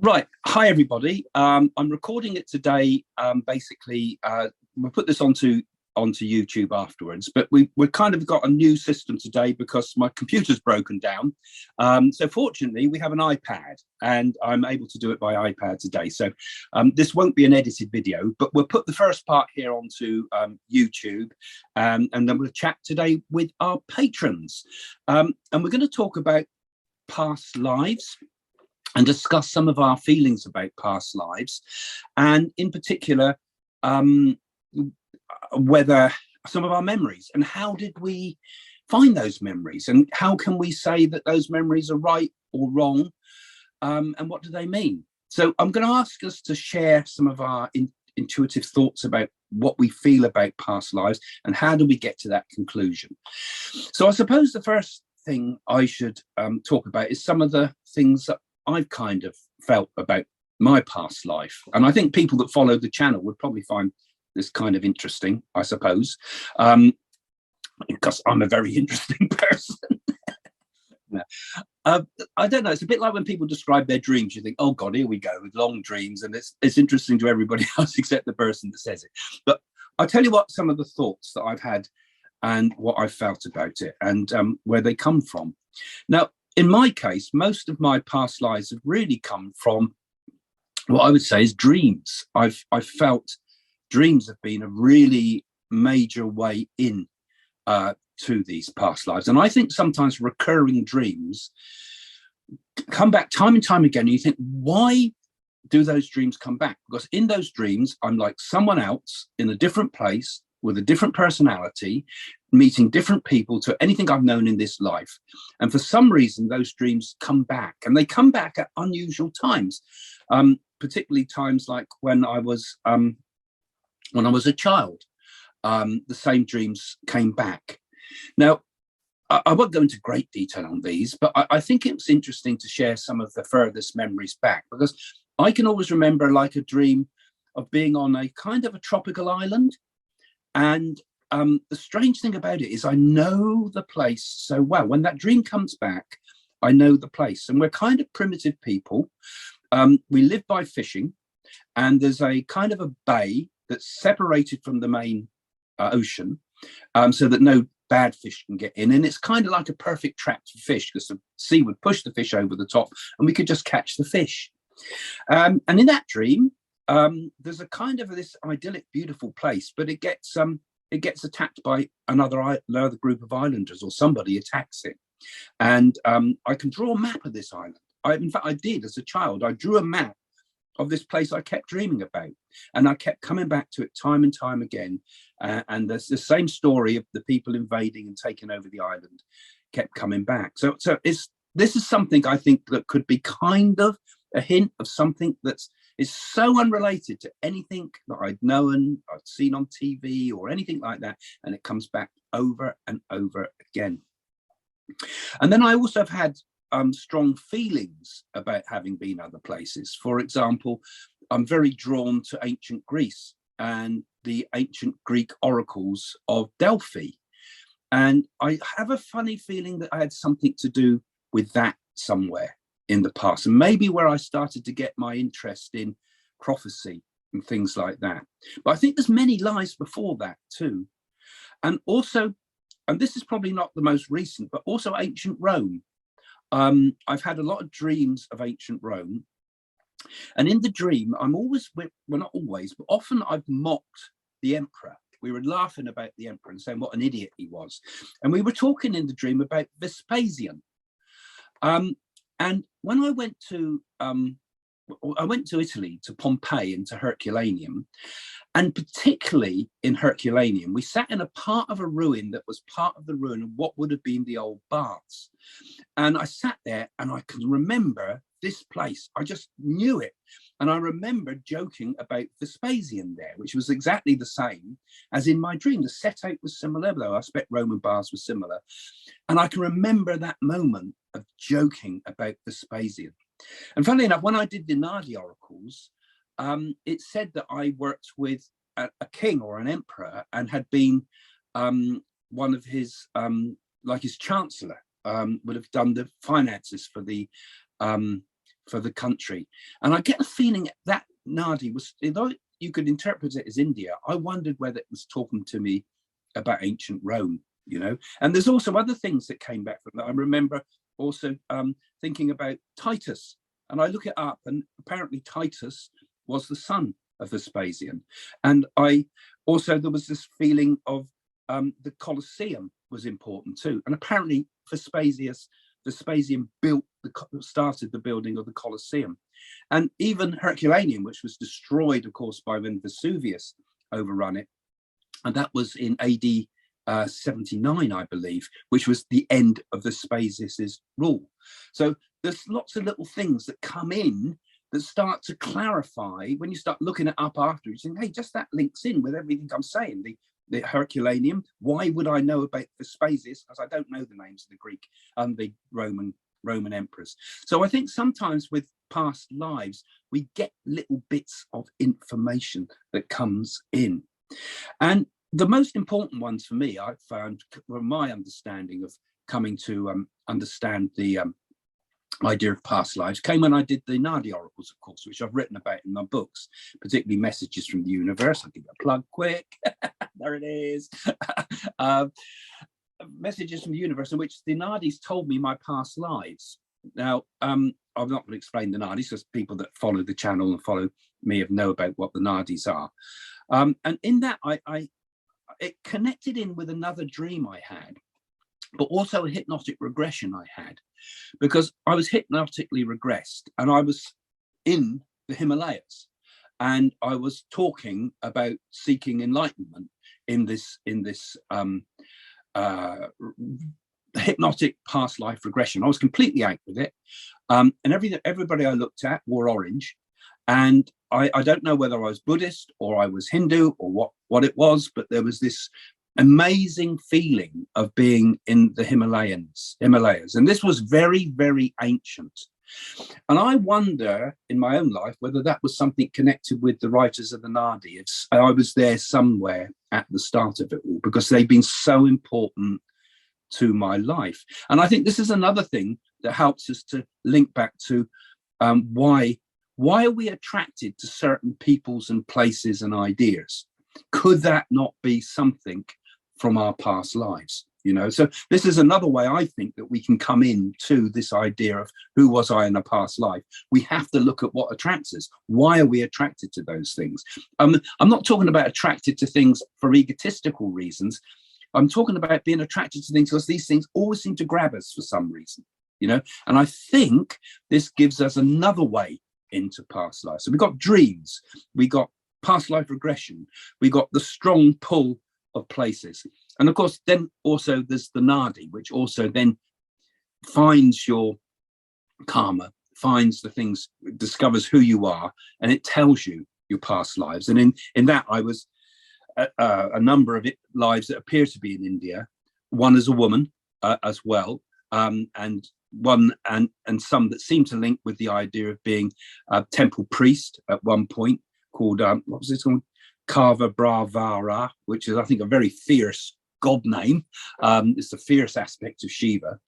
Right. Hi, everybody. I'm recording it today. Basically, we'll put this onto YouTube afterwards, but we've kind of got a new system today because my computer's broken down. So fortunately, we have an iPad, and I'm able to do it by iPad today. So this won't be an edited video, but we'll put the first part here onto YouTube, and then we'll chat today with our patrons. And we're going to talk about past lives and discuss some of our feelings about past lives, and in particular, whether some of our memories, and how did we find those memories, and how can we say that those memories are right or wrong, and what do they mean? So I'm going to ask us to share some of our intuitive thoughts about what we feel about past lives and how do we get to that conclusion. So I suppose the first thing I should talk about is some of the things that I've kind of felt about my past life. And I think people that follow the channel would probably find this kind of interesting, I suppose, because I'm a very interesting person. I don't know, it's a bit like when people describe their dreams, you think, oh God, here we go with long dreams, and it's interesting to everybody else except the person that says it. But I'll tell you what some of the thoughts that I've had and what I felt about it, and where they come from. Now, in my case, most of my past lives have really come from what I would say is dreams. I've felt dreams have been a really major way in to these past lives. And I think sometimes recurring dreams come back time and time again. And you think, why do those dreams come back? Because in those dreams, I'm like someone else in a different place with a different personality, meeting different people to anything I've known in this life. And for some reason, those dreams come back, and they come back at unusual times, particularly times like when I was a child. The same dreams came back. Now, I won't go into great detail on these, but I think it's interesting to share some of the furthest memories back, because I can always remember like a dream of being on a kind of a tropical island. And the strange thing about it is I know the place so well. When that dream comes back, I know the place. And we're kind of primitive people. We live by fishing, and there's a kind of a bay that's separated from the main ocean, so that no bad fish can get in. And it's kind of like a perfect trap for fish, because the sea would push the fish over the top and we could just catch the fish. And in that dream, there's a kind of this idyllic, beautiful place, but it gets attacked by another group of islanders, or somebody attacks it. And I can draw a map of this island. In fact, I did as a child. I drew a map of this place I kept dreaming about, and I kept coming back to it time and time again. And there's the same story of the people invading and taking over the island kept coming back. So this is something I think that could be kind of a hint of something that's is so unrelated to anything that I'd known, I'd seen on TV or anything like that, and it comes back over and over again. And then I also have had strong feelings about having been other places. For example, I'm very drawn to ancient Greece and the ancient Greek oracles of Delphi. And I have a funny feeling that I had something to do with that somewhere in the past, and maybe where I started to get my interest in prophecy and things like that. But I think there's many lives before that too. And also, and this is probably not the most recent, but also ancient Rome. I've had a lot of dreams of ancient Rome. And in the dream, I'm always, well, not always, but often I've mocked the emperor. We were laughing about the emperor and saying what an idiot he was. And we were talking in the dream about Vespasian. And when I went to Italy, to Pompeii and to Herculaneum, and particularly in Herculaneum, we sat in a part of a ruin that was part of the ruin of what would have been the old baths. And I sat there and I can remember this place. I just knew it. And I remember joking about Vespasian there, which was exactly the same as in my dream. The set-out was similar, though I expect Roman baths were similar. And I can remember that moment of joking about Vespasian. And funnily enough, when I did the Nadi oracles, it said that I worked with a king or an emperor and had been one of his, like his chancellor. would have done the finances for the country. And I get the feeling that Nadi was, although you could interpret it as India, I wondered whether it was talking to me about ancient Rome, you know. And there's also other things that came back from that. I remember also thinking about Titus, and I look it up, and apparently Titus was the son of Vespasian. And I also, there was this feeling of the Colosseum was important too. And apparently Vespasian started the building of the Colosseum. And even Herculaneum, which was destroyed, of course, by when Vesuvius overrun it. And that was in AD 79, I believe, which was the end of Vespasius's rule. So there's lots of little things that come in that start to clarify when you start looking it up after. You think, hey, just that links in with everything I'm saying. The Herculaneum, why would I know about Vespasius? Because I don't know the names of the Greek and the Roman emperors. So I think sometimes with past lives, we get little bits of information that comes in. And the most important ones for me, I found, were my understanding of coming to understand the idea of past lives, came when I did the Nadi oracles, of course, which I've written about in my books, particularly Messages from the Universe. I'll give you a plug quick. There it is. Messages from the Universe, in which the Nadis told me my past lives. Now, I'm not going to explain the Nadis, because people that follow the channel and follow me know about what the Nadis are. And in that, it connected in with another dream I had, but also a hypnotic regression I had, because I was hypnotically regressed and I was in the Himalayas, and I was talking about seeking enlightenment in this hypnotic past life regression. I was completely out with it, and everybody I looked at wore orange, and I don't know whether I was Buddhist or I was Hindu or what it was, but there was this amazing feeling of being in the Himalayas. And this was very, very ancient. And I wonder in my own life whether that was something connected with the writers of the Nadi. I was there somewhere at the start of it all, because they've been so important to my life. And I think this is another thing that helps us to link back to why are we attracted to certain peoples and places and ideas? Could that not be something from our past lives? You know, so this is another way I think that we can come into this idea of who was I in a past life. We have to look at what attracts us. Why are we attracted to those things? I'm not talking about attracted to things for egotistical reasons. I'm talking about being attracted to things because these things always seem to grab us for some reason, you know. And I think this gives us another way into past life. So we've got dreams, we got past life regression, we got the strong pull of places, and of course then also there's the Nadi, which also then finds your karma, finds the things, discovers who you are, and it tells you your past lives. And in that I was a number of lives that appear to be in India, one as a woman as well, and one and some that seem to link with the idea of being a temple priest at one point, called what was it called, Kava Bravara, which is, I think, a very fierce god name. It's the fierce aspect of Shiva.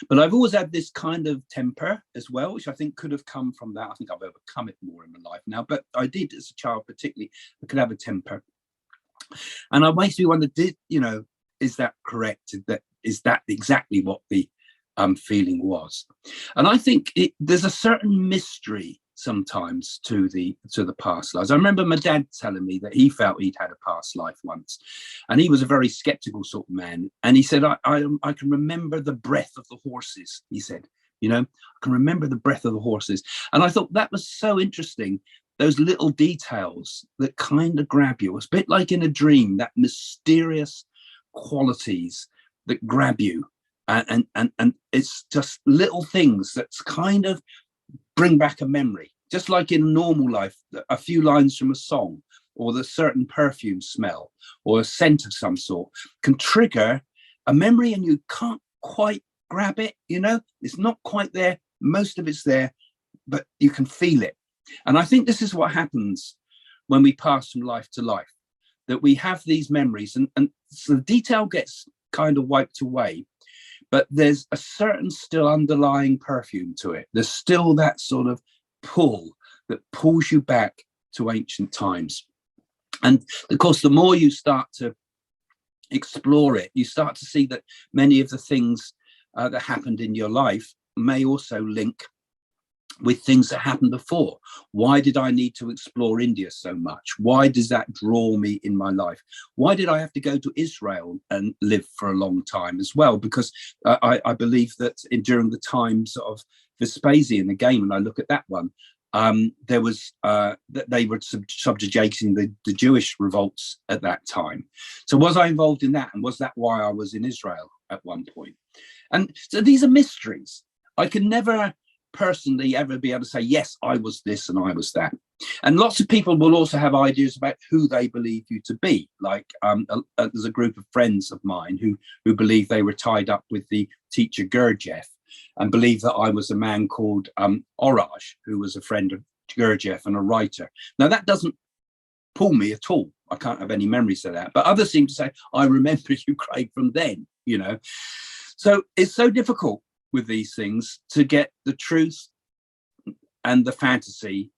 But I've always had this kind of temper as well, which I think could have come from that. I think I've overcome it more in my life now, but I did as a child particularly. I could have a temper, and it makes me wonder, is that correct? Is that exactly what the feeling was? And I think there's a certain mystery sometimes to the past lives. I remember my dad telling me that he felt he'd had a past life once, and he was a very skeptical sort of man, and he said, I can remember the breath of the horses. He said, I can remember the breath of the horses. And I thought that was so interesting, those little details that kind of grab you. It's a bit like in a dream, that mysterious qualities that grab you, and it's just little things that's kind of bring back a memory, just like in normal life, a few lines from a song, or the certain perfume smell, or a scent of some sort can trigger a memory, and you can't quite grab it. It's not quite there. Most of it's there, but you can feel it. And I think this is what happens when we pass from life to life, that we have these memories, and so the detail gets kind of wiped away, but there's a certain still underlying perfume to it. There's still that sort of pull that pulls you back to ancient times. And of course, the more you start to explore it, you start to see that many of the things that happened in your life may also link with things that happened before. Why did I need to explore India so much? Why does that draw me in my life? Why did I have to go to Israel and live for a long time as well? Because I believe that during the times of Vespasian, again, when I look at that one, there was that they were subjugating the Jewish revolts at that time. So was I involved in that? And was that why I was in Israel at one point? And so these are mysteries. I can never personally ever be able to say, yes, I was this and I was that. And lots of people will also have ideas about who they believe you to be. Like there's a group of friends of mine who believe they were tied up with the teacher Gurdjieff, and believe that I was a man called Oraj, who was a friend of Gurdjieff and a writer. Now, that doesn't pull me at all. I can't have any memories of that. But others seem to say, I remember you, Craig, from then, you know. So it's so difficult with these things to get the truth and the fantasy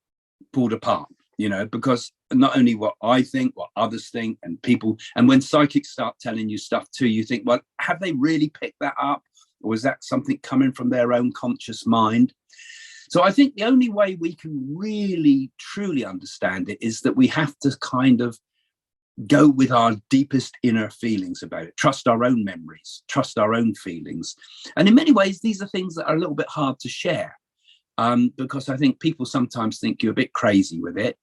pulled apart, you know, because not only what I think, what others think, and people, and when psychics start telling you stuff too, you think, well, have they really picked that up? Or is that something coming from their own conscious mind? So I think the only way we can really, truly understand it is that we have to kind of go with our deepest inner feelings about it, trust our own memories, trust our own feelings. And in many ways, these are things that are a little bit hard to share because I think people sometimes think you're a bit crazy with it.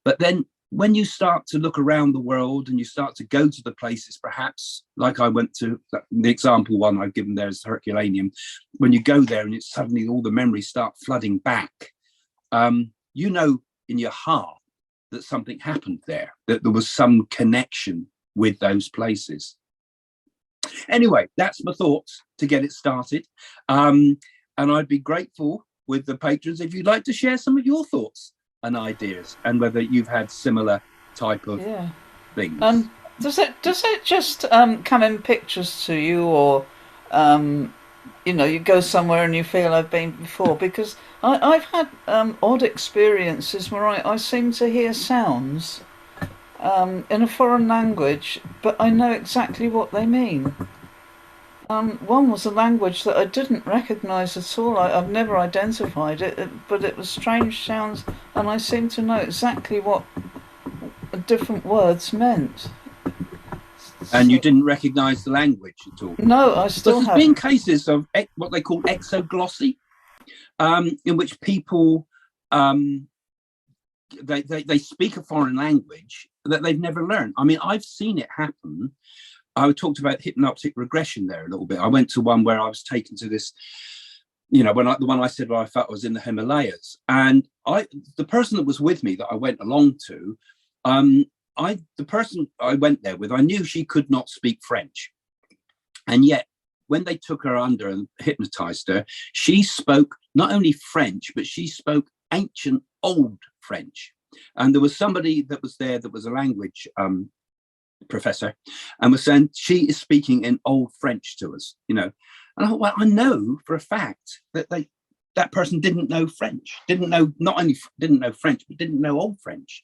But then when you start to look around the world and you start to go to the places, perhaps like I went to, the example one I've given there is Herculaneum, when you go there and it's suddenly all the memories start flooding back, you know in your heart that something happened there, that there was some connection with those places. Anyway, that's my thoughts to get it started. And I'd be grateful with the patrons if you'd like to share some of your thoughts and ideas, and whether you've had similar type of things. Does it just come in pictures to you, or you know, you go somewhere and you feel I've been before? Because I've had odd experiences where I seem to hear sounds in a foreign language, but I know exactly what they mean. One was a language that I didn't recognise at all. I've never identified it, but it was strange sounds, and I seemed to know exactly what different words meant. And you didn't recognise the language at all? No, I still haven't. There's been cases of what they call exoglossy, in which people they speak a foreign language that they've never learned. I mean, I've seen it happen. I talked about hypnotic regression there a little bit. I went to one where I was taken to this, you know, the one I said where I felt I was in the Himalayas, and the person that was with me that I went along to, the person I went there with, I knew she could not speak French, and yet when they took her under and hypnotized her, she spoke not only French, but she spoke ancient old French. And there was somebody that was there that was a language professor, and was saying she is speaking in old French to us, you know. And I thought, well, I know for a fact that that person didn't know French, not only didn't know French, but didn't know old French.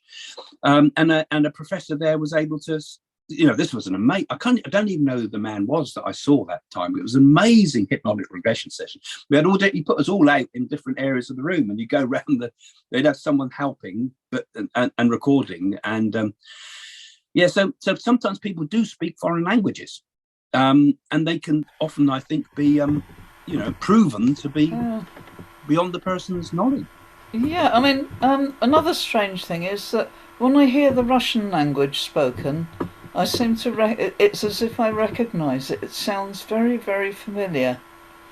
And a professor there was able to, you know, this was an amazing, I don't even know who the man was that I saw that time. It was an amazing hypnotic regression session. We had he put us all out in different areas of the room, and you go around they'd have someone helping and recording. And so sometimes people do speak foreign languages, and they can often, I think, be, proven to be beyond the person's knowledge. Yeah, I mean, another strange thing is that when I hear the Russian language spoken, I seem to it's as if I recognise it. It sounds very, very familiar.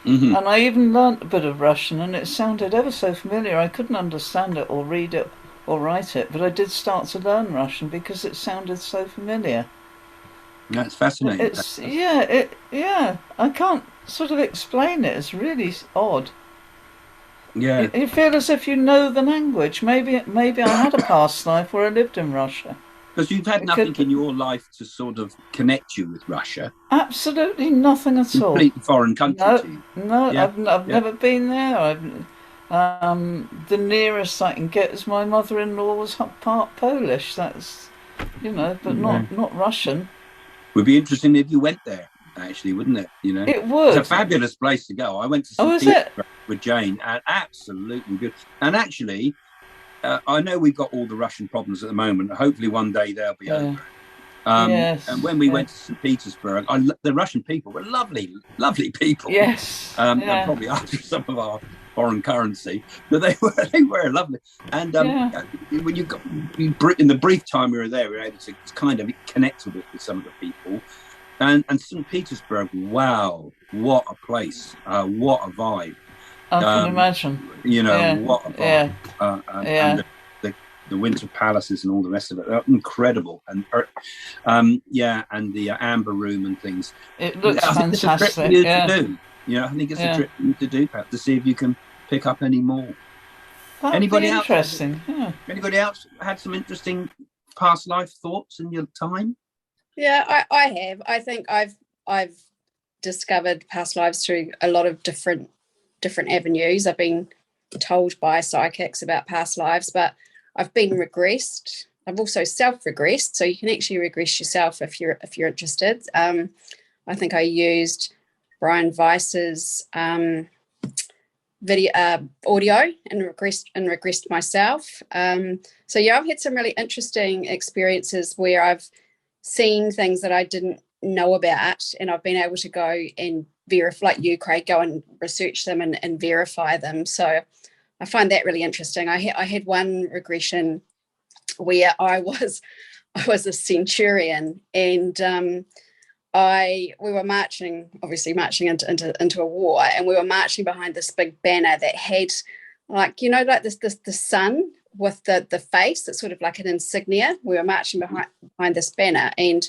Mm-hmm. And I even learnt a bit of Russian, and it sounded ever so familiar. I couldn't understand it or read it or write it, but I did start to learn Russian because it sounded so familiar. That's fascinating. I can't sort of explain it. It's really odd. Yeah, you feel as if you know the language. Maybe I had a past life where I lived in Russia. Because you've had nothing in your life to sort of connect you with Russia. Absolutely nothing at all. Completely foreign country to you. No, Yeah, I've never been there. The nearest I can get is my mother-in-law was part Polish. That's, but not Russian. Would be interesting if you went there, actually, wouldn't it? It would. It's a fabulous place to go. I went to Oh, St. is it? Petersburg with Jane, and absolutely good. And actually, I know we've got all the Russian problems at the moment. Hopefully, one day they'll be over. Yes. And when we went to St. Petersburg, the Russian people were lovely, lovely people. Yes. And probably after some of our foreign currency, but they were lovely. And when in the brief time we were there, we were able to kind of connect a bit with some of the people. And St. Petersburg, wow, what a place, what a vibe. I can imagine. What a vibe. And the winter palaces and all the rest of it, they're incredible. And and the amber room and things. It looks fantastic. It's a trip for you to do. I think it's a trip for you to do, perhaps, to see if you can pick up any more. Anybody else? Interesting. Anybody else had some interesting past life thoughts in your time? Yeah, I have. I think I've discovered past lives through a lot of different avenues. I've been told by psychics about past lives, but I've been regressed. I've also self-regressed, so you can actually regress yourself if you're interested. I think I used Brian Weiss's video audio and regressed myself. So I've had some really interesting experiences where I've seen things that I didn't know about, and I've been able to go and verify, like you, Craig, go and research them and verify them. So I find that really interesting. I had one regression where I was a centurion, and we were marching into a war, and we were marching behind this big banner that had, like the sun with the face. It's sort of like an insignia. We were marching behind this banner, and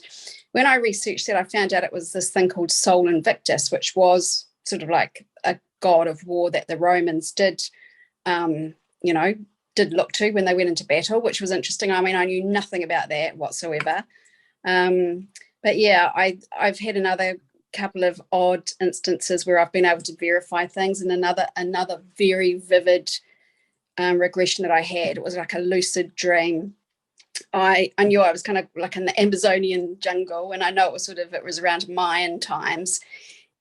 when I researched it, I found out it was this thing called Sol Invictus, which was sort of like a god of war that the Romans did look to when they went into battle, which was interesting. I mean, I knew nothing about that whatsoever. But yeah, I've had another couple of odd instances where I've been able to verify things, and another very vivid regression that I had. It was like a lucid dream. I knew I was kind of like in the Amazonian jungle, and I know it was around Mayan times,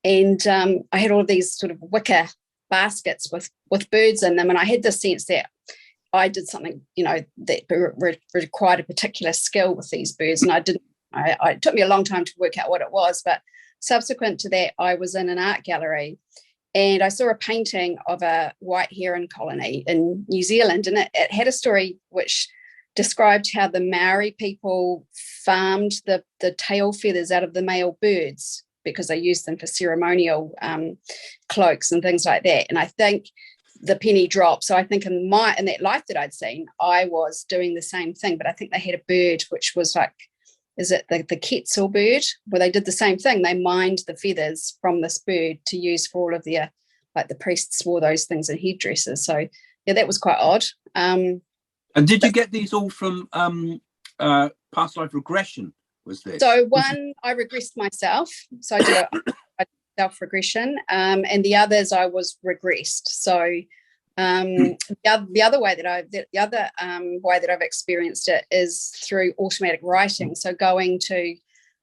and I had all of these sort of wicker baskets with birds in them, and I had the sense that I did something that required a particular skill with these birds, and I didn't. It took me a long time to work out what it was, but subsequent to that, I was in an art gallery, and I saw a painting of a white heron colony in New Zealand, and it had a story which described how the Maori people farmed the tail feathers out of the male birds because they used them for ceremonial cloaks and things like that. And I think the penny dropped. So I think in that life that I'd seen, I was doing the same thing, but I think they had a bird which was like, is it the quetzal bird, where they did the same thing? They mined the feathers from this bird to use for all of their, like the priests wore those things in headdresses. So yeah, that was quite odd. And did you get these all from past life regression? Was this? So one, I regressed myself. So I did a self-regression, and the others I was regressed. So the other way that I've experienced it is through automatic writing. So going to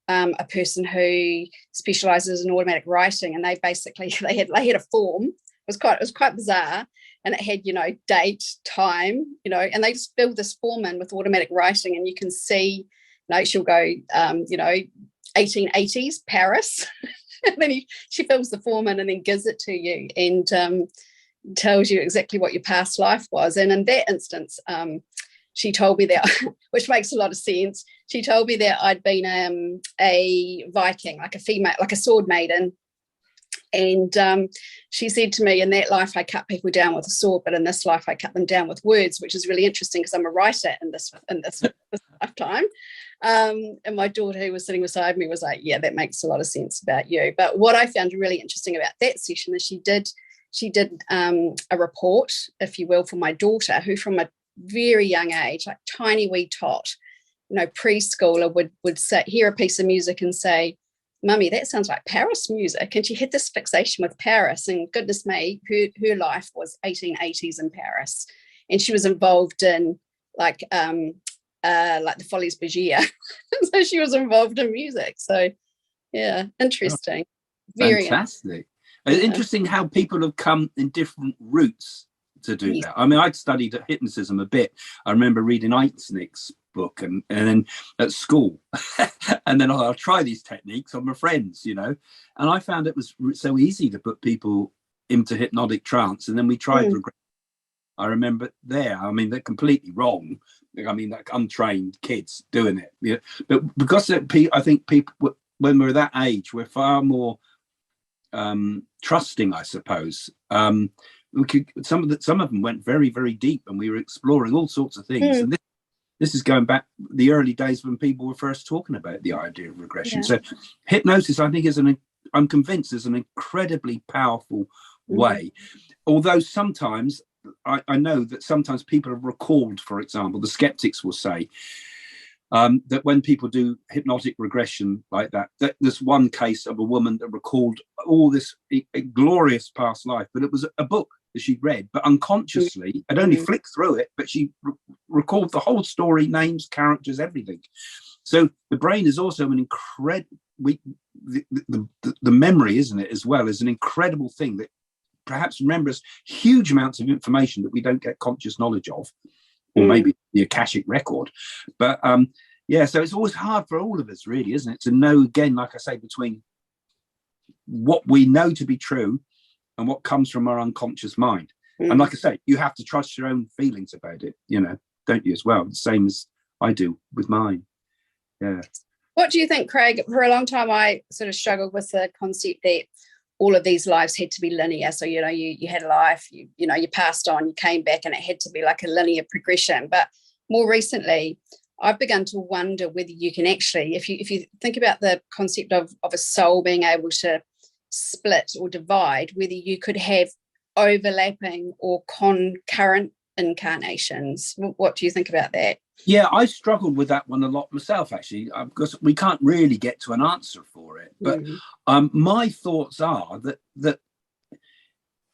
a person who specializes in automatic writing, and they had a form. It was quite bizarre, and it had date, time, and they just filled this form in with automatic writing, and you can see, she'll go 1880s Paris, and then she fills the form in and then gives it to you, and tells you exactly what your past life was. And in that instance, she told me that, which makes a lot of sense, she told me that I'd been a Viking, like a female, like a sword maiden. And she said to me, in that life I cut people down with a sword, but in this life I cut them down with words, which is really interesting because I'm a writer in this lifetime. And my daughter, who was sitting beside me, was like, yeah, that makes a lot of sense about you. But what I found really interesting about that session is she did a report, if you will, for my daughter, who from a very young age, like tiny wee tot, preschooler would hear a piece of music and say, "Mummy, that sounds like Paris music," and she had this fixation with Paris, and goodness me, her life was 1880s in Paris, and she was involved in like the Folies Bergère. So she was involved in music. So yeah, interesting. Very fantastic. Interesting how people have come in different routes to do that. I mean, I'd studied hypnotism a bit. I remember reading Eichnick's book and then at school and then I'll try these techniques on my friends, and I found it was so easy to put people into hypnotic trance, and then we tried regression. I remember there, I mean, they're completely wrong. I mean, like untrained kids doing it, but because I think people, when we're that age, we're far more trusting, I suppose. Some of them went very, very deep, and we were exploring all sorts of things. And this is going back the early days when people were first talking about the idea of regression. So hypnosis, I think, I'm convinced is an incredibly powerful way. Although sometimes I know that sometimes people have recalled, for example, the skeptics will say that when people do hypnotic regression like that there's one case of a woman that recalled all this glorious past life, but it was a book that she'd read, but unconsciously, I'd only flicked through it, but she recalled the whole story, names, characters, everything. So the brain is also an incredible, the memory, isn't it, as well, is an incredible thing that perhaps remembers huge amounts of information that we don't get conscious knowledge of, or maybe the Akashic record. But so it's always hard for all of us, really, isn't it, to know, again, like I say, between what we know to be true and what comes from our unconscious mind. And like I say, you have to trust your own feelings about it, don't you, as well? The same as I do with mine. Yeah. What do you think, Craig? For a long time, I sort of struggled with the concept that all of these lives had to be linear. So, you had a life, you passed on, you came back, and it had to be like a linear progression. But more recently, I've begun to wonder whether you can actually, if you think about the concept of a soul being able to split or divide, whether you could have overlapping or concurrent incarnations. What do you think about that? Yeah, I struggled with that one a lot myself, actually, because we can't really get to an answer for it. But my thoughts are that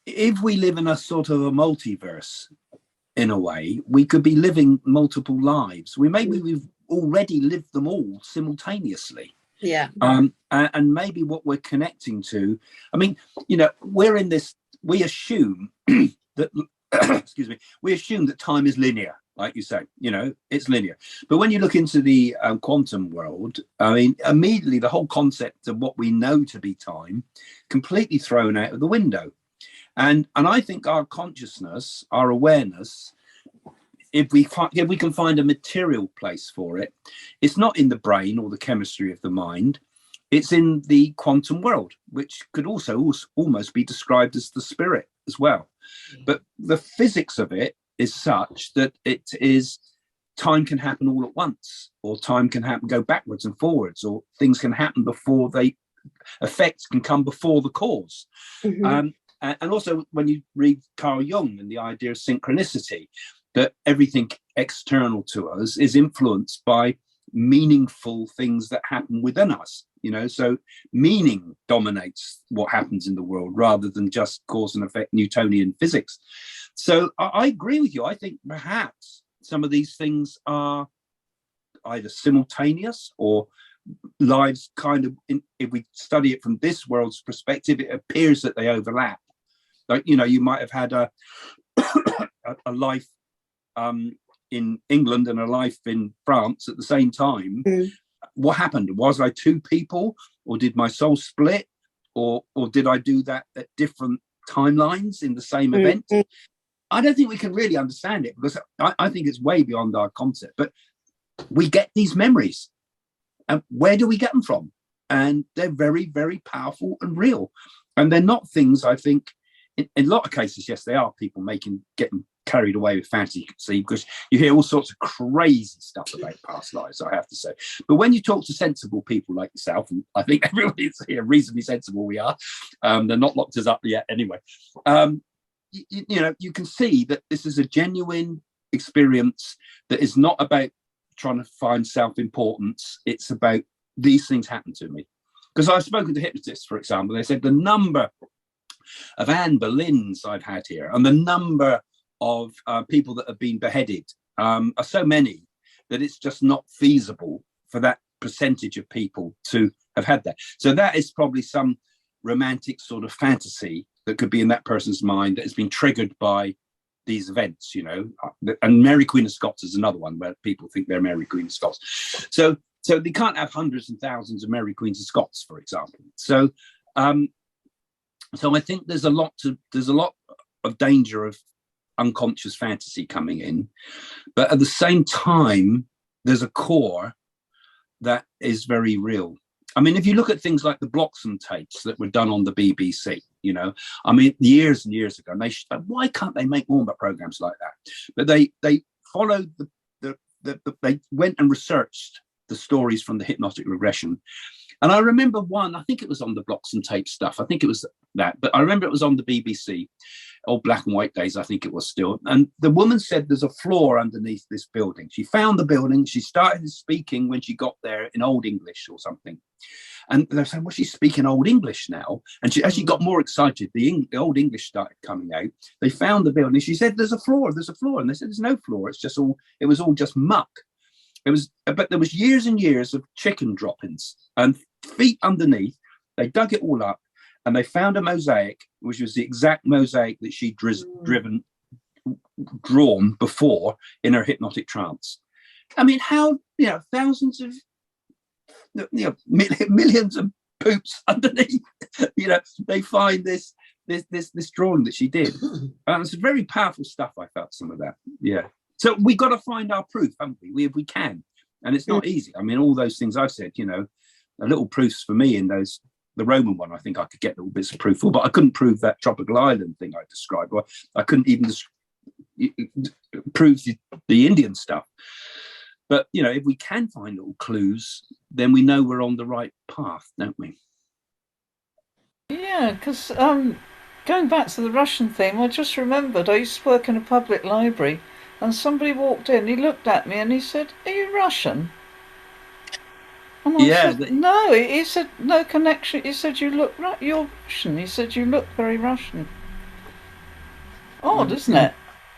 if we live in a sort of a multiverse, in a way, we could be living multiple lives. We've already lived them all simultaneously. Yeah. And maybe what we're connecting to, I mean, we're in this, we assume that, excuse me, we assume that time is linear, like you say, it's linear. But when you look into the quantum world, I mean, immediately the whole concept of what we know to be time completely thrown out of the window. And I think our consciousness, our awareness, if we can find a material place for it, it's not in the brain or the chemistry of the mind. It's in the quantum world, which could also almost be described as the spirit as well. But the physics of it is such that time can happen all at once, or time can go backwards and forwards, or things can happen before effects can come before the cause. And also when you read Carl Jung and the idea of synchronicity, that everything external to us is influenced by meaningful things that happen within us, so meaning dominates what happens in the world rather than just cause and effect Newtonian physics. So I agree with you. I think perhaps some of these things are either simultaneous or lives kind of, if we study it from this world's perspective, it appears that they overlap. Like, you might have had a life in England and a life in France at the same time. What happened? Was I two people, or did my soul split, or did I do that at different timelines in the same event? I don't think we can really understand it, because I think it's way beyond our concept. But we get these memories, and where do we get them from? And they're very, very powerful and real. And they're not things, I think, in a lot of cases, yes, they are people getting carried away with fantasy, because you hear all sorts of crazy stuff about past lives, I have to say. But when you talk to sensible people like yourself, and I think everybody's here reasonably sensible, we are, they're not locked us up yet anyway, you can see that this is a genuine experience that is not about trying to find self-importance. It's about these things happen to me. Because I've spoken to hypnotists, for example, they said the number of Anne Boleyns I've had here and the number of people that have been beheaded are so many that it's just not feasible for that percentage of people to have had that. So that is probably some romantic sort of fantasy that could be in that person's mind that has been triggered by these events, you know. And Mary Queen of Scots is another one where people think they're Mary Queen of Scots. So they can't have hundreds and thousands of Mary Queens of Scots, for example. So I think there's a lot of danger of unconscious fantasy coming in, but at the same time, there's a core that is very real. I mean, if you look at things like the Bloxham tapes that were done on the BBC, you know, I mean, years and years ago, and why can't they make more programs like that? But they followed they went and researched the stories from the hypnotic regression. And I remember one, I think it was on the Bloxham tape stuff. I think it was that, but I remember it was on the BBC, old black and white days, I think it was still. And the woman said there's a floor underneath this building. She found the building. She started speaking when she got there in Old English or something. And they're saying, well, she's speaking Old English now. And as she got more excited, the Old English started coming out. They found the building. She said, there's a floor. And they said, there's no floor. It was all just muck. But there was years and years of chicken droppings and feet underneath. They dug it all up and they found a mosaic, which was the exact mosaic that she'd drawn before in her hypnotic trance. I mean, how, you know, thousands of, you know, millions of poops underneath, you know, they find this drawing that she did. And it's very powerful stuff. I felt some of that. Yeah. So we got to find our proof, haven't we? If we can. And it's not easy. I mean, all those things I've said, you know, a little proofs for me in those, the Roman one, I think I could get little bits of proof for, but I couldn't prove that tropical island thing I described. Or I couldn't even prove the Indian stuff. But, you know, if we can find little clues, then we know we're on the right path, don't we? Yeah, because going back to the Russian thing, I just remembered I used to work in a public library and somebody walked in, he looked at me and he said, "Are you Russian?" And I said, "No." He said, "No connection." He said, "You're Russian." He said, "You look very Russian." Odd, isn't it?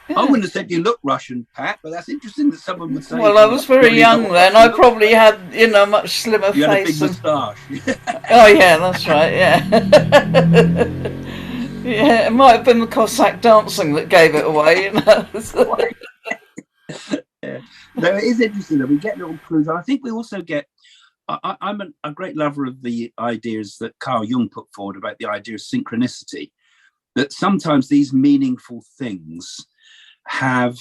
Yeah. I wouldn't have said you look Russian, Pat, but that's interesting that someone would say. Well, I was very young then. I probably had, you know, much slimmer face. You had a big moustache. Oh, yeah, that's right, yeah. Yeah, it might have been the Cossack dancing that gave it away, you know. Yeah. No, it is interesting that we get little clues. I think we also get, I'm a great lover of the ideas that Carl Jung put forward about the idea of synchronicity, that sometimes these meaningful things have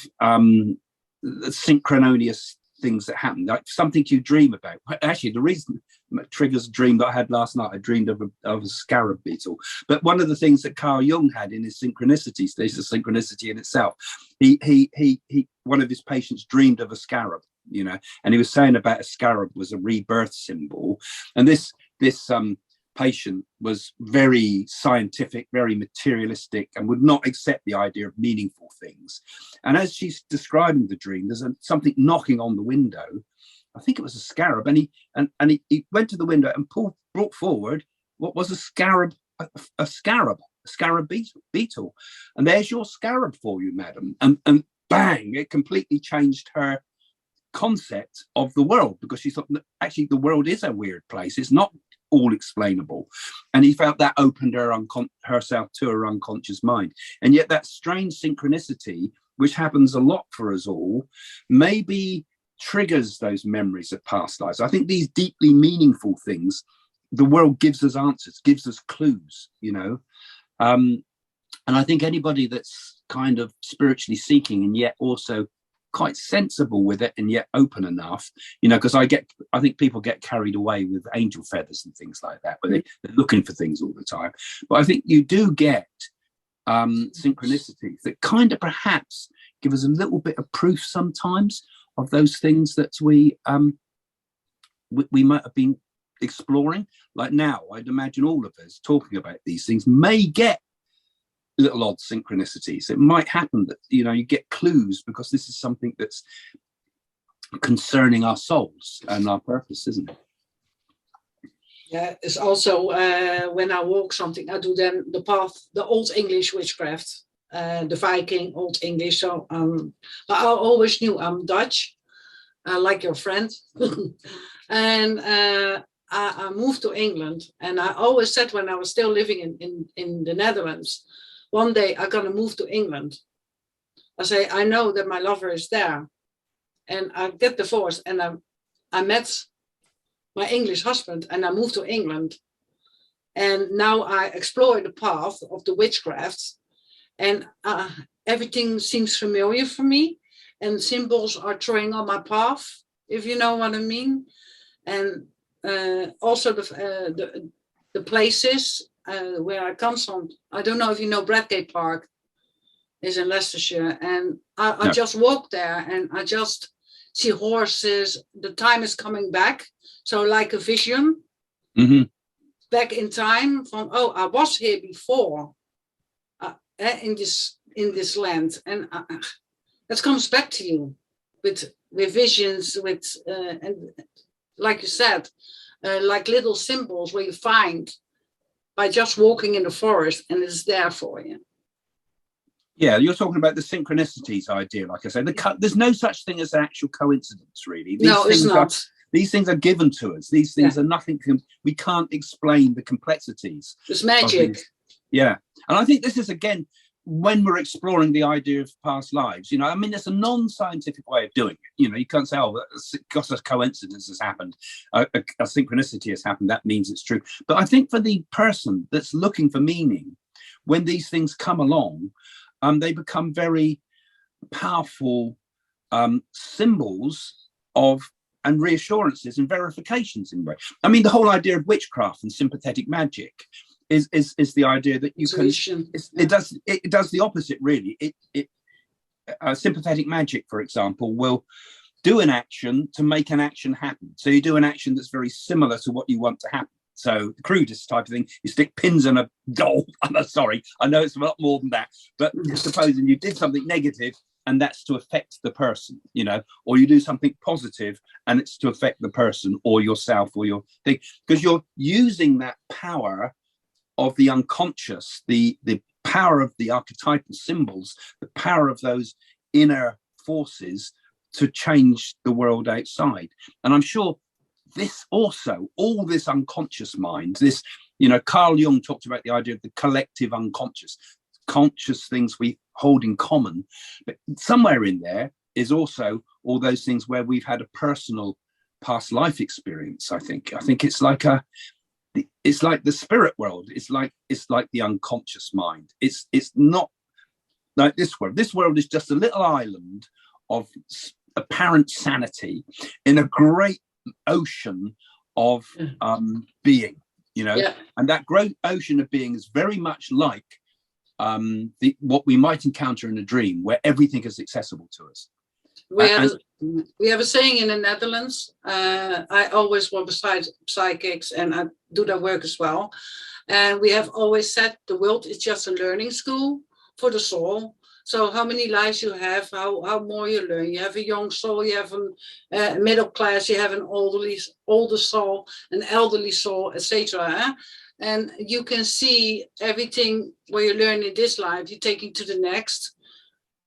synchronous things that happen, like something you dream about. Actually, the reason triggers a dream that I had last night, I dreamed of a scarab beetle. But one of the things that Carl Jung had in his synchronicities, there's a synchronicity in itself. He one of his patients dreamed of a scarab, you know, and he was saying about a scarab was a rebirth symbol. And this patient was very scientific, very materialistic, and would not accept the idea of meaningful things. And as she's describing the dream, there's something knocking on the window. I think it was a scarab, and he went to the window and brought forward what was a scarab beetle. And there's your scarab for you, madam. And bang, it completely changed her concept of the world, because she thought that actually the world is a weird place. It's not all explainable. And he felt that opened herself to her unconscious mind. And yet that strange synchronicity, which happens a lot for us all, maybe triggers those memories of past lives. I think these deeply meaningful things, the world gives us answers, gives us clues, you know. And I think anybody that's kind of spiritually seeking and yet also quite sensible with it and yet open enough, you know, because I think people get carried away with angel feathers and things like that, but they're looking for things all the time. But I think you do get synchronicities that kind of perhaps give us a little bit of proof sometimes of those things that we might have been exploring. Like now, I'd imagine all of us talking about these things may get little odd synchronicities. It might happen that, you know, you get clues because this is something that's concerning our souls and our purpose, isn't it? Yeah, it's also when I walk something, I do then the path, the Old English witchcraft, the Viking Old English. So but I always knew I'm Dutch, like your friend, and I moved to England, and I always said when I was still living in the Netherlands, one day I'm gonna move to England. I say I know that my lover is there, and I get divorced, and I met my English husband, and I moved to England. And now I explore the path of the witchcraft, and everything seems familiar for me, and symbols are throwing on my path, if you know what I mean. And also the places where I come from. I don't know if you know Bradgate Park is in Leicestershire, and I just walk there, and I just see horses. The time is coming back. So like a vision, back in time from, oh, I was here before in this land. And that comes back to you with visions, and like you said, like little symbols where you find by just walking in the forest, and it's there for you. Yeah, you're talking about the synchronicities idea. Like I said, there's no such thing as actual coincidence, really. No, it's not. These things are given to us. These things are nothing. We can't explain the complexities. It's magic. Yeah. And I think this is, again, when we're exploring the idea of past lives, I mean, it's a non-scientific way of doing it. You can't say, oh, because a coincidence has happened, a synchronicity has happened, that means it's true. But I think for the person that's looking for meaning, when these things come along, they become very powerful symbols of and reassurances and verifications in a way. I mean, the whole idea of witchcraft and sympathetic magic is the idea that you can. It does the opposite, really. Sympathetic magic, for example, will do an action to make an action happen. So you do an action that's very similar to what you want to happen. So the crudest type of thing, you stick pins in a doll. I'm sorry, I know it's a lot more than that, but supposing you did something negative and that's to affect the person, or you do something positive and it's to affect the person or yourself or your thing, because you're using that power of the unconscious, the power of the archetypal symbols, the power of those inner forces to change the world outside. And I'm sure this also, all this unconscious mind, this, Carl Jung talked about the idea of the collective unconscious, conscious things we hold in common. But somewhere in there is also all those things where we've had a personal past life experience. I think it's like the spirit world. It's like the unconscious mind. It's not like this world. This world is just a little island of apparent sanity in a great ocean of being, and that great ocean of being is very much like what we might encounter in a dream, where everything is accessible to us. We have a saying in the Netherlands. I always work beside psychics, and I do that work as well. And we have always said the world is just a learning school for the soul. So how many lives you have, how more you learn. You have a young soul, you have a middle class, you have an older soul, an elderly soul, etc. And you can see everything where you learn in this life, you're taking to the next.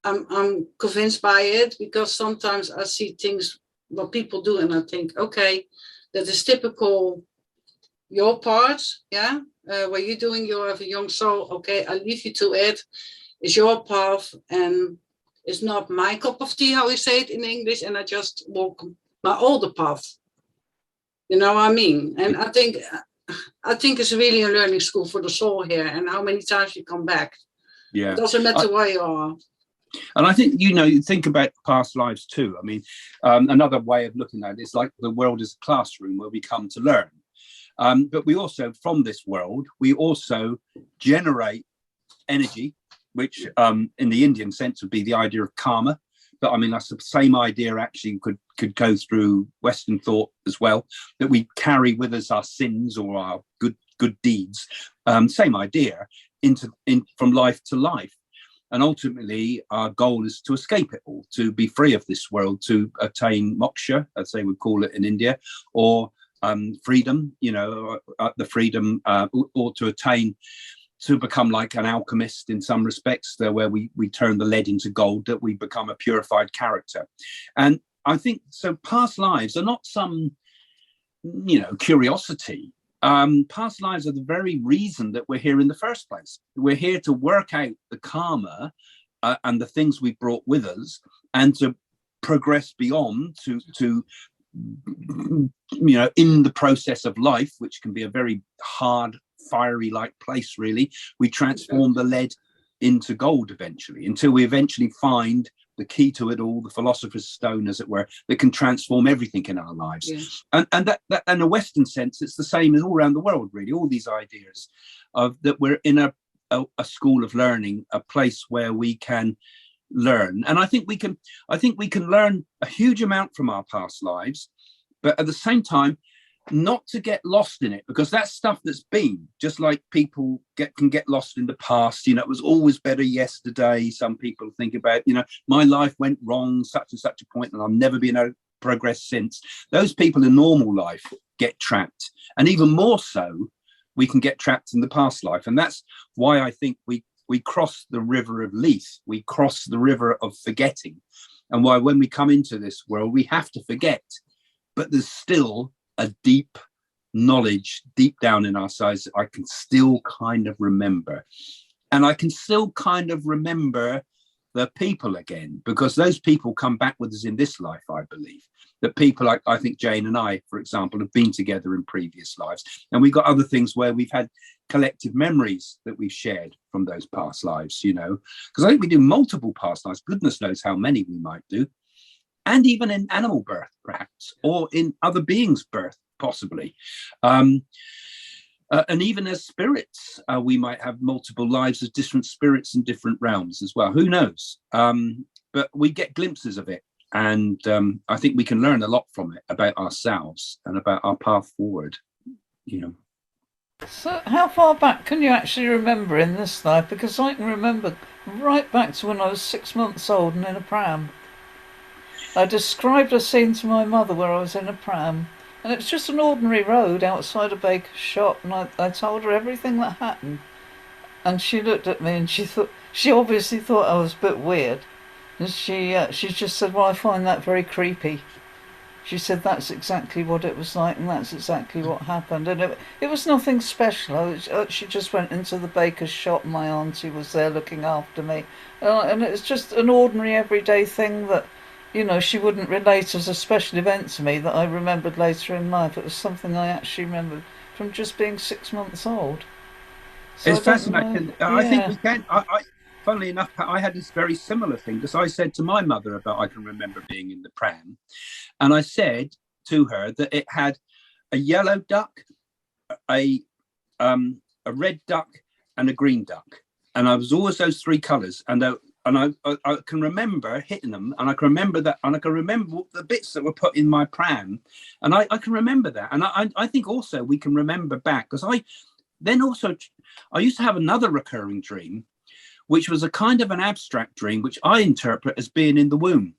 I'm convinced by it, because sometimes I see things what people do and I think, okay, that is typical your part, where you're doing, you have a young soul, okay, I leave you to it. It's your path, and it's not my cup of tea, how we say it in English, and I just walk my older path. You know what I mean? And I think it's really a learning school for the soul here, and how many times you come back. Yeah. It doesn't matter where you are. And I think, you think about past lives too. I mean, another way of looking at it is like the world is a classroom where we come to learn. But we also, from this world, we also generate energy, which in the Indian sense would be the idea of karma. But I mean, that's the same idea actually could go through Western thought as well, that we carry with us our sins or our good deeds. Same idea from life to life. And ultimately, our goal is to escape it all, to be free of this world, to attain moksha, as they would call it in India, or freedom, the freedom, or to attain, to become like an alchemist in some respects, where we turn the lead into gold, that we become a purified character. And I think so. Past lives are not some, curiosity. Past lives are the very reason that we're here in the first place. We're here to work out the karma and the things we brought with us, and to progress beyond to in the process of life, which can be a very hard, fiery like place, really. We transform the lead into gold eventually, until we eventually find the key to it all, the philosopher's stone, as it were, that can transform everything in our lives. Yeah. And that in a Western sense, it's the same as all around the world, really. All these ideas of that we're in a school of learning, a place where we can learn. And I think we can learn a huge amount from our past lives, but at the same time, not to get lost in it, because that's stuff that's been, just like people can get lost in the past. It was always better yesterday. Some people think about, my life went wrong, such and such a point, and I've never been able to progress since. Those people in normal life get trapped. And even more so, we can get trapped in the past life. And that's why I think we cross the river of Leith. We cross the river of forgetting. And why when we come into this world, we have to forget. But there's still a deep knowledge deep down in our sides that I can still kind of remember. And I can still kind of remember the people again, because those people come back with us in this life, I believe. That people like, I think Jane and I, for example, have been together in previous lives. And we've got other things where we've had collective memories that we've shared from those past lives, because I think we do multiple past lives. Goodness knows how many we might do. And even in animal birth, perhaps, or in other beings' birth, possibly. And even as spirits, we might have multiple lives as different spirits in different realms as well. Who knows? But we get glimpses of it. And I think we can learn a lot from it about ourselves and about our path forward, So how far back can you actually remember in this life? Because I can remember right back to when I was 6 months old and in a pram. I described a scene to my mother where I was in a pram, and it was just an ordinary road outside a baker's shop, and I told her everything that happened. And she looked at me and she obviously thought I was a bit weird. And she just said, well, I find that very creepy. She said that's exactly what it was like, and that's exactly what happened. And it was nothing special. She just went into the baker's shop, and my auntie was there looking after me. And it was just an ordinary everyday thing that, she wouldn't relate as a special event to me that I remembered later in life. It was something I actually remembered from just being 6 months old. So it's fascinating. I think we can. Funnily enough, I had this very similar thing, because I said to my mother about I can remember being in the pram, and I said to her that it had a yellow duck, a red duck, and a green duck, and I was always those three colours, and I can remember hitting them, and I can remember that, and I can remember the bits that were put in my pram, and I can remember that, and I think also we can remember back, because I used to have another recurring dream, which was a kind of an abstract dream, which I interpret as being in the womb.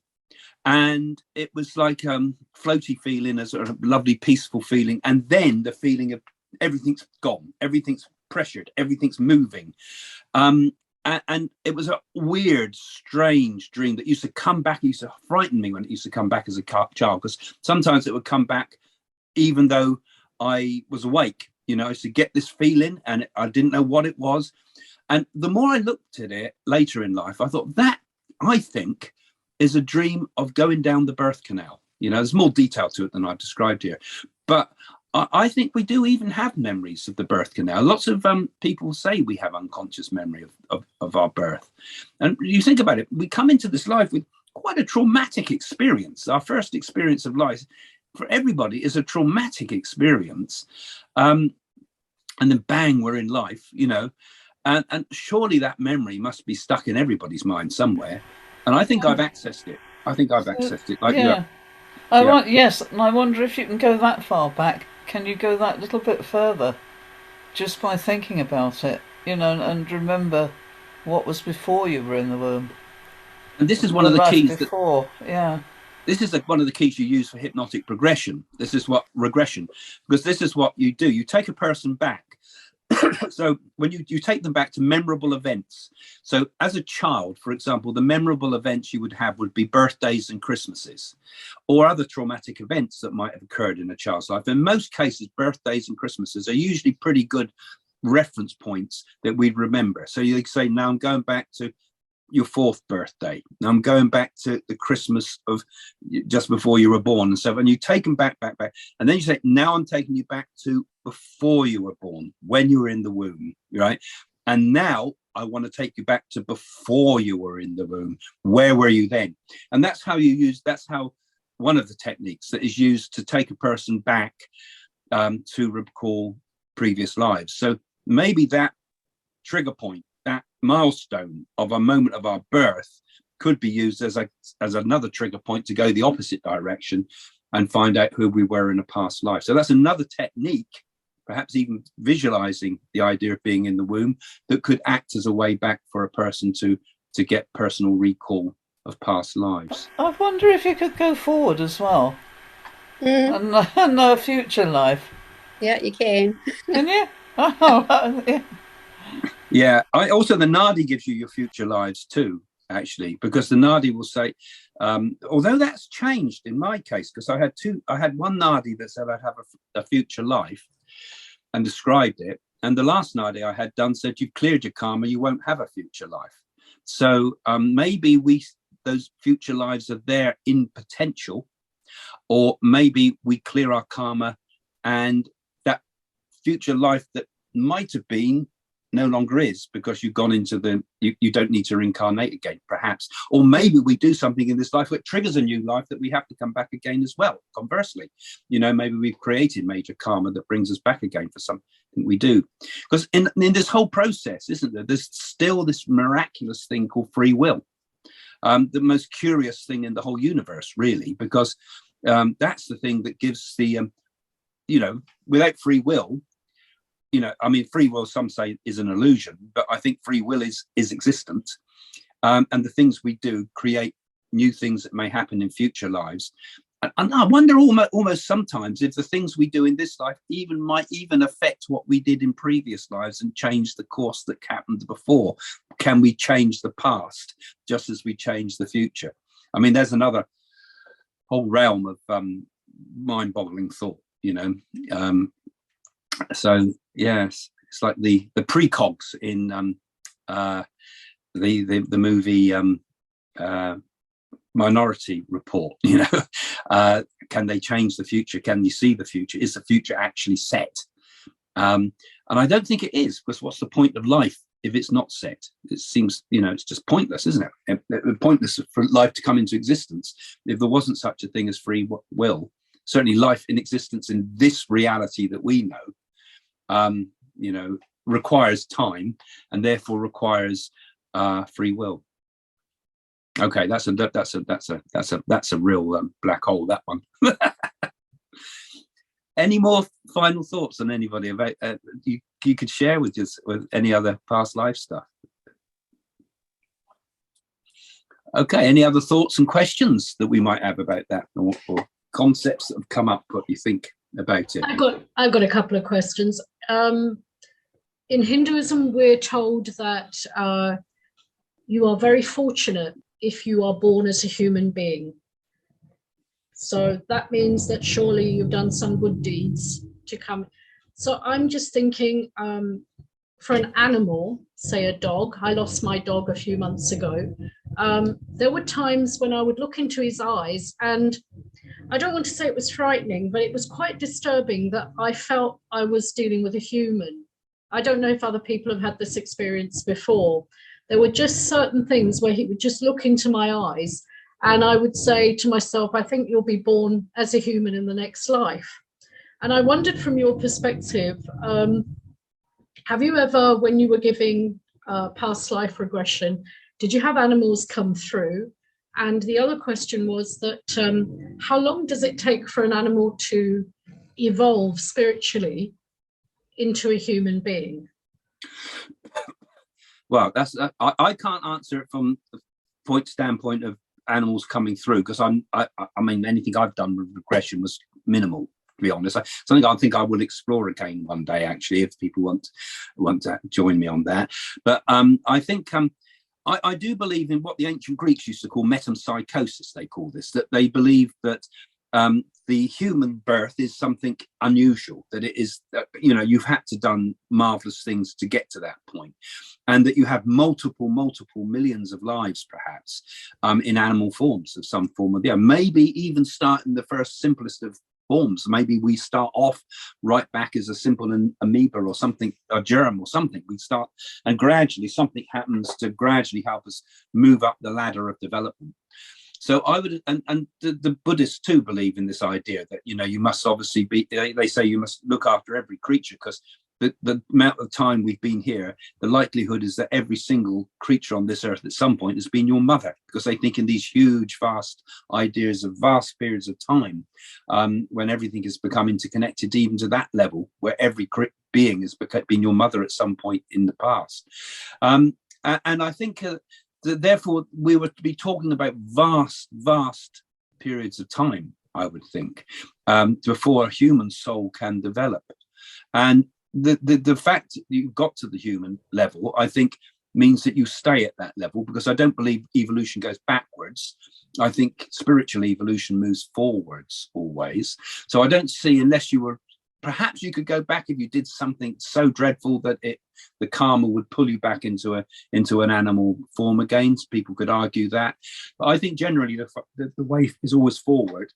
And it was like floaty feeling, a sort of lovely, peaceful feeling. And then the feeling of everything's gone, everything's pressured, everything's moving. And it was a weird, strange dream that used to come back. It used to frighten me when it used to come back as a child, because sometimes it would come back even though I was awake. I used to get this feeling, and I didn't know what it was. And the more I looked at it later in life, I thought that, I think, is a dream of going down the birth canal. There's more detail to it than I've described here. But I think we do even have memories of the birth canal. Lots of people say we have unconscious memory of our birth. And you think about it, we come into this life with quite a traumatic experience. Our first experience of life, for everybody, is a traumatic experience. And then bang, we're in life, And surely that memory must be stuck in everybody's mind somewhere. And I think I've accessed it. Yes, and I wonder if you can go that far back. Can you go that little bit further? Just by thinking about it, and remember what was before you were in the womb. And this is one of the life keys before, yeah. This is one of the keys you use for hypnotic progression. This is what regression, because this is what you do. You take a person back. So when you take them back to memorable events. So as a child, for example, the memorable events you would have would be birthdays and Christmases, or other traumatic events that might have occurred in a child's life. In most cases, birthdays and Christmases are usually pretty good reference points that we'd remember. So you say, now I'm going back to your 4th birthday. Now I'm going back to the Christmas of just before you were born. And so, and you take them back. And then you say, now I'm taking you back to before you were born, when you were in the womb, right? And now I want to take you back to before you were in the womb. Where were you then? And that's how that's how one of the techniques that is used to take a person back to recall previous lives. So maybe that trigger point, that milestone of a moment of our birth, could be used as another trigger point to go the opposite direction and find out who we were in a past life. So that's another technique, perhaps even visualizing the idea of being in the womb, that could act as a way back for a person to get personal recall of past lives. I wonder if you could go forward as well and know a future life. Yeah, you can. Can you? Oh, yeah. Yeah, also the Nadi gives you your future lives too, actually, because the Nadi will say, although that's changed in my case, because I had one Nadi that said I'd have a future life and described it, and the last Nadi I had done said, you've cleared your karma, you won't have a future life. So maybe those future lives are there in potential, or maybe we clear our karma and that future life that might have been no longer is, because you've gone into you don't need to reincarnate again, perhaps. Or maybe we do something in this life that triggers a new life that we have to come back again as well. Conversely, maybe we've created major karma that brings us back again for something we do. Because in this whole process, isn't there, there's still this miraculous thing called free will. The most curious thing in the whole universe, really, because that's the thing that gives the, without free will, free will, some say, is an illusion, but I think free will is existent. And the things we do create new things that may happen in future lives. And I wonder almost sometimes if the things we do in this life might even affect what we did in previous lives and change the course that happened before. Can we change the past just as we change the future? I mean, there's another whole realm of mind-boggling thought, So yes, it's like the precogs in the movie Minority Report. Can they change the future? Can they see the future? Is the future actually set? And I don't think it is, because what's the point of life if it's not set? It seems, it's just pointless, isn't it? Pointless for life to come into existence if there wasn't such a thing as free will. Certainly, life in existence in this reality that we know, requires time and therefore requires free will. Okay, that's a real black hole, that one. Any more final thoughts on anybody about you could share with any other past life stuff? Okay, any other thoughts and questions that we might have about that, or concepts that have come up? What do you think about it? I've got a couple of questions. In Hinduism, we're told that you are very fortunate if you are born as a human being. So that means that surely you've done some good deeds to come. So I'm just thinking, for an animal, say a dog, I lost my dog a few months ago. There were times when I would look into his eyes, and I don't want to say it was frightening, but it was quite disturbing that I felt I was dealing with a human. I don't know if other people have had this experience before. There were just certain things where he would just look into my eyes, and I would say to myself, I think you'll be born as a human in the next life. And I wondered, from your perspective, have you ever, when you were giving past life regression, did you have animals come through? And the other question was that how long does it take for an animal to evolve spiritually into a human being? Well, that's I can't answer it from the standpoint of animals coming through, because I mean, anything I've done with regression was minimal, to be honest. Something I think I will explore again one day, actually, if people want to join me on that. But I think I do believe in what the ancient Greeks used to call metempsychosis. They call this, that they believe that the human birth is something unusual, that it is, you've had to done marvelous things to get to that point, and that you have multiple millions of lives, perhaps, in animal forms of some form or the other. Maybe even start in the first simplest of forms. Maybe we start off right back as a simple amoeba or something, a germ or something. We start, and gradually something happens to gradually help us move up the ladder of development. So I would, and the Buddhists too believe in this idea that, you must obviously be, they say you must look after every creature, because the amount of time we've been here, the likelihood is that every single creature on this earth at some point has been your mother, because they think in these huge, vast ideas of vast periods of time, when everything has become interconnected, even to that level, where every being has been your mother at some point in the past. And I think therefore we would be talking about vast periods of time, I would think, before a human soul can develop. And the fact that you got to the human level, I think, means that you stay at that level, because I don't believe evolution goes backwards. I think spiritual evolution moves forwards always. So I don't see, unless you were, perhaps you could go back if you did something so dreadful that the karma would pull you back into an animal form again. So people could argue that, but I think generally the way is always forward.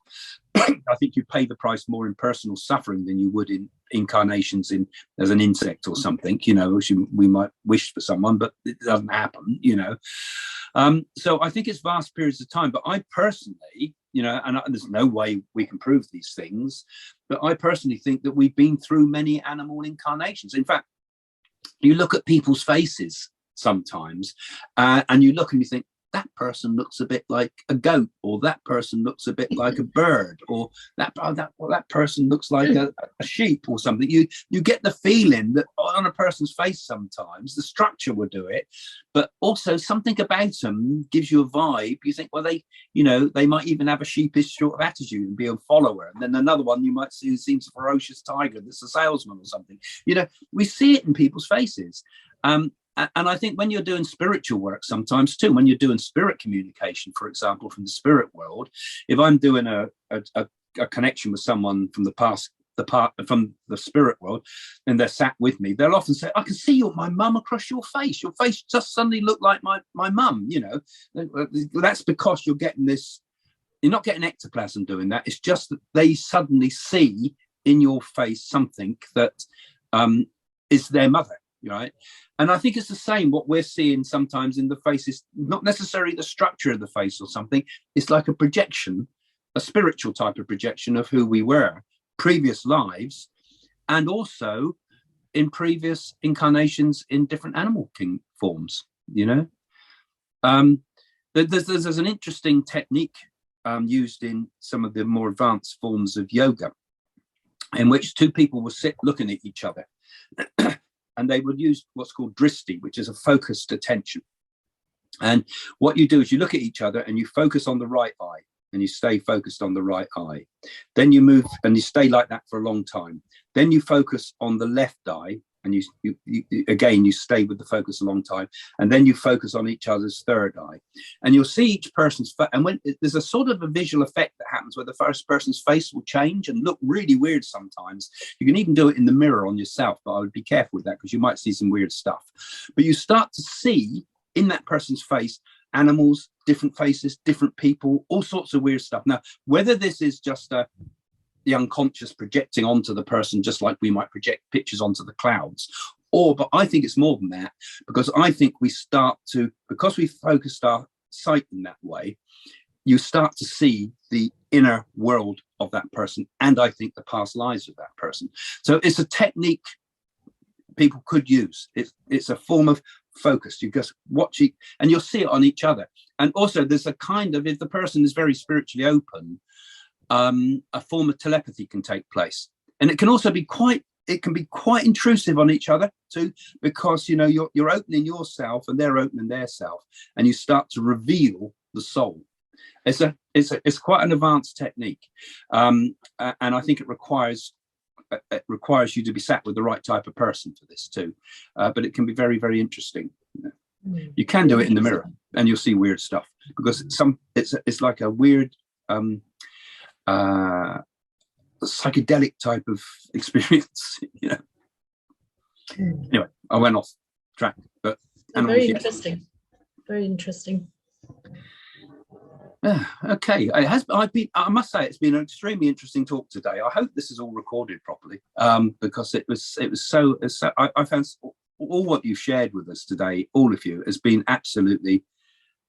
I think you pay the price more in personal suffering than you would in incarnations as an insect or something, which we might wish for someone, but it doesn't happen, So I think it's vast periods of time. But I personally, and there's no way we can prove these things, but I personally think that we've been through many animal incarnations. In fact, you look at people's faces sometimes, and you look and you think, that person looks a bit like a goat, or that person looks a bit like a bird, or that person looks like a sheep or something. You get the feeling that on a person's face sometimes the structure will do it, but also something about them gives you a vibe. You think, well, they might even have a sheepish sort of attitude and be a follower. And then another one you might see who seems a ferocious tiger that's a salesman or something. We see it in people's faces. And I think when you're doing spiritual work sometimes too, when you're doing spirit communication, for example, from the spirit world, if I'm doing a connection with someone from the past, from the spirit world, and they're sat with me, they'll often say, I can see my mum across your face. Your face just suddenly looked like my mum, That's because you're getting this, you're not getting ectoplasm doing that. It's just that they suddenly see in your face something that is their mother, right? And I think it's the same. What we're seeing sometimes in the face is not necessarily the structure of the face or something. It's like a projection, a spiritual type of projection of who we were, previous lives, and also in previous incarnations in different animal king forms. There's an interesting technique used in some of the more advanced forms of yoga, in which two people will sit looking at each other. And they would use what's called dristi, which is a focused attention. And what you do is you look at each other and you focus on the right eye, and you stay focused on the right eye. Then you move and you stay like that for a long time. Then you focus on the left eye, and you stay with the focus a long time. And then you focus on each other's third eye, and you'll see each person's and when there's a sort of a visual effect that happens where the first person's face will change and look really weird sometimes. You can even do it in the mirror on yourself, but I would be careful with that, because you might see some weird stuff. But you start to see in that person's face animals, different faces, different people, all sorts of weird stuff. Now, whether this is just the unconscious projecting onto the person, just like we might project pictures onto the clouds, but I think it's more than that, because I think we start to, because we focused our sight in that way, you start to see the inner world of that person, and I think the past lives of that person. So it's a technique people could use. It's a form of focus. You just watch it and you'll see it on each other. And also there's a kind of, if the person is very spiritually open, a form of telepathy can take place. And it can also be quite it can be quite intrusive on each other too, because you know you're opening yourself and they're opening their self, and you start to reveal the soul. It's quite an advanced technique, and I think it requires you to be sat with the right type of person for this too. But it can be very, very interesting. You can do it in the mirror, and you'll see weird stuff, because it's like a weird psychedelic type of experience, you know. Anyway, I went off track, but very interesting. Very interesting. Okay, I must say it's been an extremely interesting talk today. I hope this is all recorded properly, because it was so I found all what you've shared with us today, all of you, has been absolutely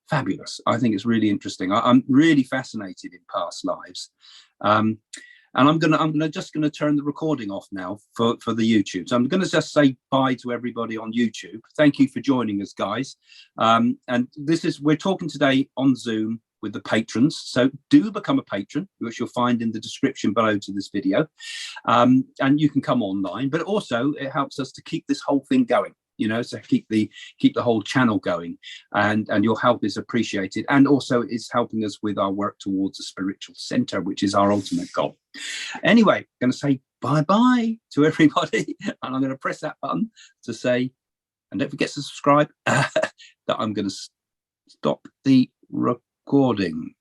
fabulous. I think it's really interesting. I'm really fascinated in past lives, and I'm just gonna turn the recording off now for the YouTube. So I'm gonna just say bye to everybody on YouTube. Thank you for joining us, guys. And we're talking today on Zoom with the patrons. So do become a patron, which you'll find in the description below to this video. And you can come online, but also it helps us to keep this whole thing going, you know, so keep the whole channel going, and your help is appreciated. And also it's helping us with our work towards a spiritual center, which is our ultimate goal. Anyway, I'm going to say bye-bye to everybody. And I'm going to press that button to say, and don't forget to subscribe, that I'm going to stop the recording.